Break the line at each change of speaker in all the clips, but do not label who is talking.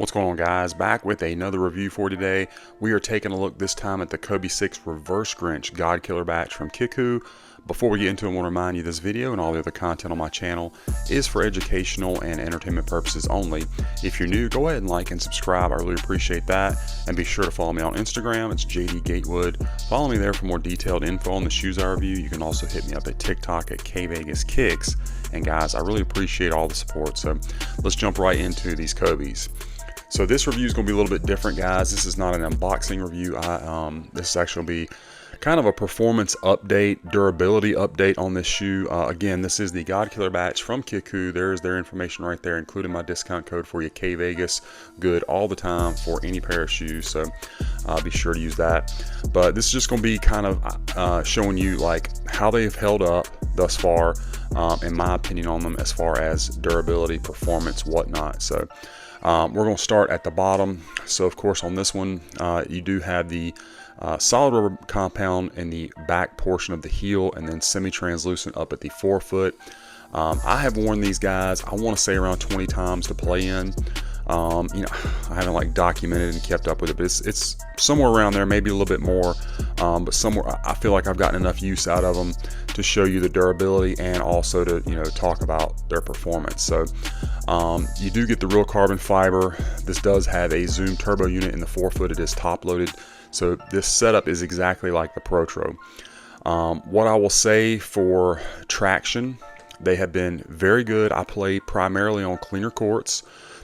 What's going on, guys? Back with another review for today. We are taking a look this time at the kvegaskickz Reverse Grinch God Killer batch from Kickwho. Before we get into it, I want to remind you this video and all the other content on my channel is for educational and entertainment purposes only. If you're new, go ahead and like and subscribe. I really appreciate that. And be sure to follow me on Instagram. It's JD Gatewood. Follow me there for more detailed info on the shoes I review. You can also hit me up at TikTok at kvegaskickz. And guys, I really appreciate all the support. So let's jump right into these Kobe's. So this review is going to be a little bit different, guys. This is not an unboxing review. This is actually going to be kind of a performance update, durability update on this shoe. Again, this is the God Killer batch from Kickwho. There's their information right there, including my discount code for you, kvegas, good all the time for any pair of shoes. So be sure to use that. But this is just going to be kind of showing you like how they've held up thus far, in my opinion on them as far as durability, performance, whatnot. So we're going to start at the bottom. So of course on this one, you do have the solid rubber compound in the back portion of the heel and then semi-translucent up at the forefoot. I have worn these guys, I want to say around 20 times to play in. You know, I haven't like documented and kept up with it, but it's somewhere around there, maybe a little bit more, but somewhere I feel like I've gotten enough use out of them to show you the durability and also to, you know, talk about their performance. So you do get the real carbon fiber. This does have a Zoom turbo unit in the forefoot. It is top loaded, so this setup is exactly like the Protro. What I will say for traction, they have been very good. I play primarily on cleaner courts.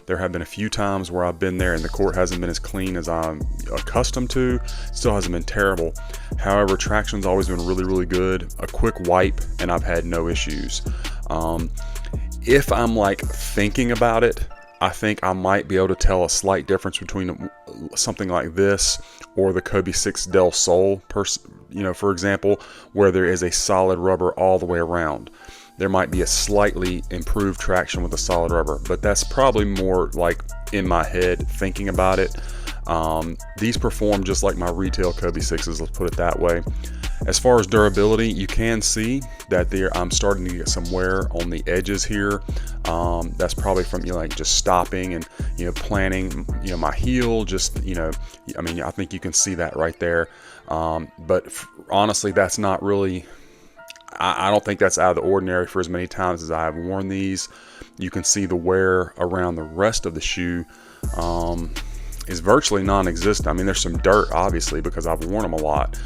There have been a few times where I've been there and the court hasn't been as clean as I'm accustomed to. Still hasn't been terrible. However, traction's always been really, really good. A quick wipe and I've had no issues. If I'm like thinking about it, I think I might be able to tell a slight difference between something like this or the kvegaskickz Del Sol, you know, for example, where there is a solid rubber all the way around. There might be a slightly improved traction with a solid rubber, but that's probably more like in my head thinking about it. These perform just like my retail kvegaskickz, let's put it that way. As far as durability, you can see that I'm starting to get some wear on the edges here. That's probably from, you know, like just stopping and, you know, planting, you know, my heel, just, you know, I mean, I think you can see that right there. But honestly, that's not really, I don't think that's out of the ordinary for as many times as I have worn these. You can see the wear around the rest of the shoe is virtually non-existent. I mean, there's some dirt obviously because I've worn them a lot,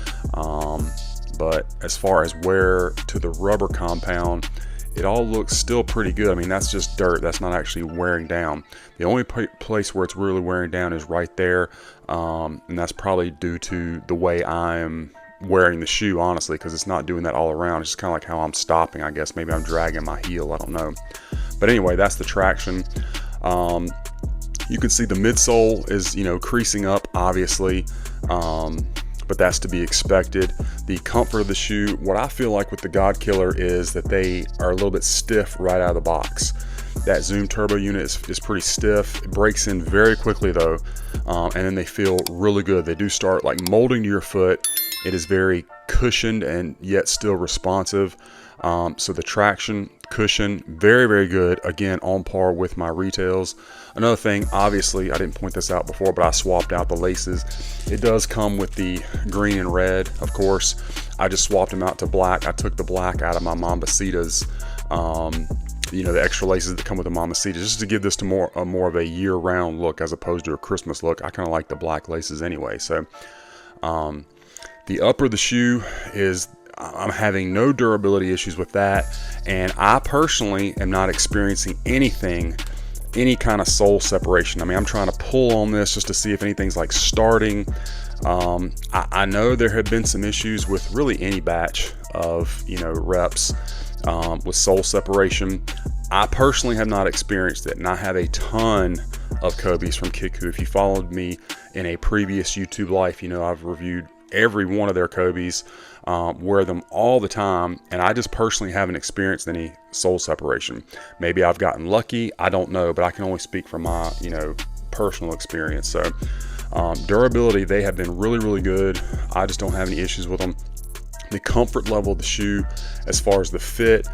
but as far as wear to the rubber compound, it all looks still pretty good. I mean, that's just dirt, that's not actually wearing down. The only place where it's really wearing down is right there, and that's probably due to the way I'm wearing the shoe, honestly, because it's not doing that all around. It's just kind of like how I'm stopping, I guess. Maybe I'm dragging my heel, I don't know. But anyway, that's the traction. You can see the midsole is, you know, creasing up obviously, but that's to be expected. The comfort of the shoe, what I feel like with the God Killer is that they are a little bit stiff right out of the box. That Zoom turbo unit is pretty stiff. It breaks in very quickly though, and then they feel really good. They do start like molding to your foot. It is very cushioned and yet still responsive. So the traction, cushion, very, very good. Again, on par with my retails. Another thing, obviously, I didn't point this out before, but I swapped out the laces. It does come with the green and red, of course. I just swapped them out to black. I took the black out of my Mambasitas. You know, the extra laces that come with the Mambasitas, just to give this to more of a year-round look as opposed to a Christmas look. I kind of like the black laces anyway. So the upper of the shoe is, I'm having no durability issues with that, and I personally am not experiencing any kind of sole separation. I mean, I'm trying to pull on this just to see if anything's like starting. I know there have been some issues with really any batch of, you know, reps with sole separation. I personally have not experienced it, and I have a ton of Kobe's from Kickwho. If you followed me in a previous YouTube life, you know I've reviewed every one of their Kobe's, wear them all the time, and I just personally haven't experienced any sole separation. Maybe I've gotten lucky, I don't know, but I can only speak from my, you know, personal experience. So durability, they have been really, really good. I just don't have any issues with them. The comfort level of the shoe, as far as the fit,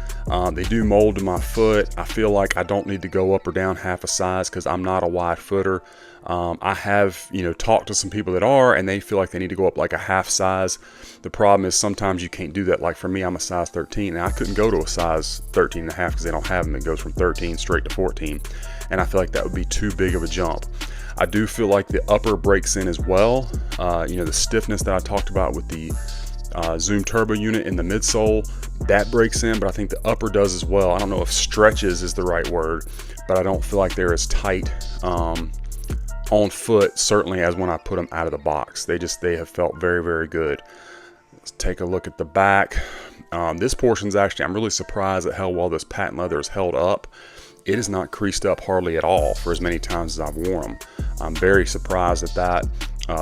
they do mold to my foot. I feel like I don't need to go up or down half a size because I'm not a wide footer. I have, talked to some people that are, and they feel like they need to go up like a half size. The problem is sometimes you can't do that. Like for me, I'm a size 13, and I couldn't go to a size 13 and a half because they don't have them. It goes from 13 straight to 14, and I feel like that would be too big of a jump. I do feel like the upper breaks in as well. The stiffness that I talked about with the Zoom Turbo unit in the midsole, that breaks in, but I think the upper does as well. I don't know if stretches is the right word, but I don't feel like they're as tight on foot, certainly as when I put them out of the box. They have felt very, very good. Let's take a look at the back. This portion's actually, I'm really surprised at how well this patent leather is held up. It is not creased up hardly at all for as many times as I've worn them. I'm very surprised at that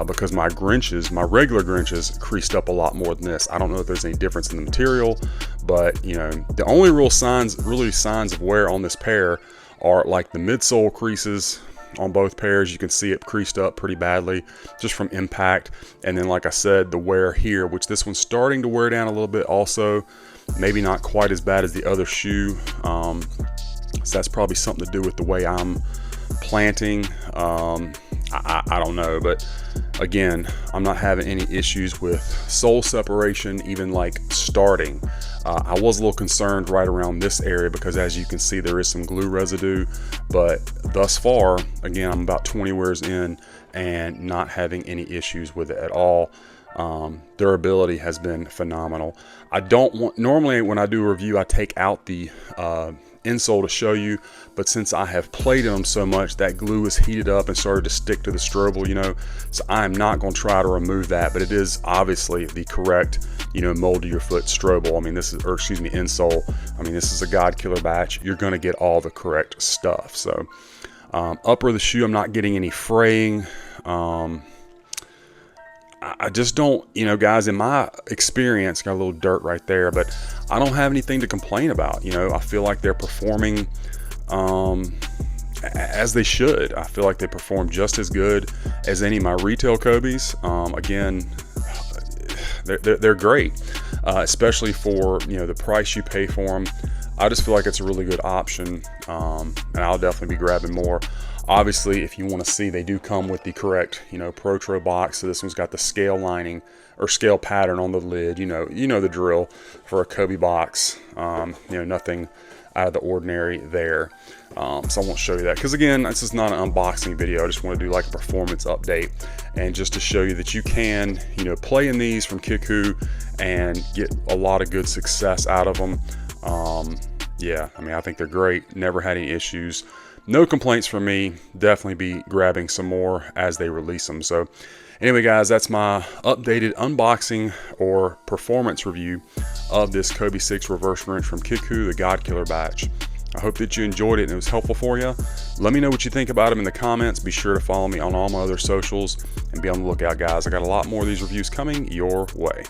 because my regular Grinches creased up a lot more than this. I don't know if there's any difference in the material, but the only real signs of wear on this pair are like the midsole creases on both pairs. You can see it creased up pretty badly just from impact, and then like I said, the wear here, which this one's starting to wear down a little bit also, maybe not quite as bad as the other shoe. So that's probably something to do with the way I'm planting. I don't know, but again, I'm not having any issues with sole separation, even like starting. I was a little concerned right around this area because as you can see, there is some glue residue, but thus far, again, I'm about 20 wears in and not having any issues with it at all. Durability has been phenomenal. Normally when I do a review, I take out the insole to show you, but since I have played in them so much, that glue is heated up and started to stick to the strobel, so I am not going to try to remove that, but it is obviously the correct, mold to your foot strobel. I mean, insole. I mean, this is a godkiller batch. You're going to get all the correct stuff. So upper of the shoe, I'm not getting any fraying. I just don't, guys, in my experience, got a little dirt right there, but I don't have anything to complain about. I feel like they're performing as they should. I feel like they perform just as good as any of my retail Kobes. Again, they're great, especially for, the price you pay for them. I just feel like it's a really good option, and I'll definitely be grabbing more. Obviously, if you want to see, they do come with the correct, Protro box. So this one's got the scale lining or scale pattern on the lid. You know the drill for a Kobe box. Nothing out of the ordinary there. So I won't show you that because again, this is not an unboxing video. I just want to do like a performance update and just to show you that you can, play in these from Kickwho and get a lot of good success out of them. Yeah, I mean, I think they're great. Never had any issues. No complaints from me. Definitely be grabbing some more as they release them. So anyway, guys, that's my updated unboxing or performance review of this Kobe 6 Reverse Grinch from Kickwho, the godkiller batch. I hope that you enjoyed it and it was helpful for you. Let me know what you think about them in the comments. Be sure to follow me on all my other socials and be on the lookout, guys. I got a lot more of these reviews coming your way.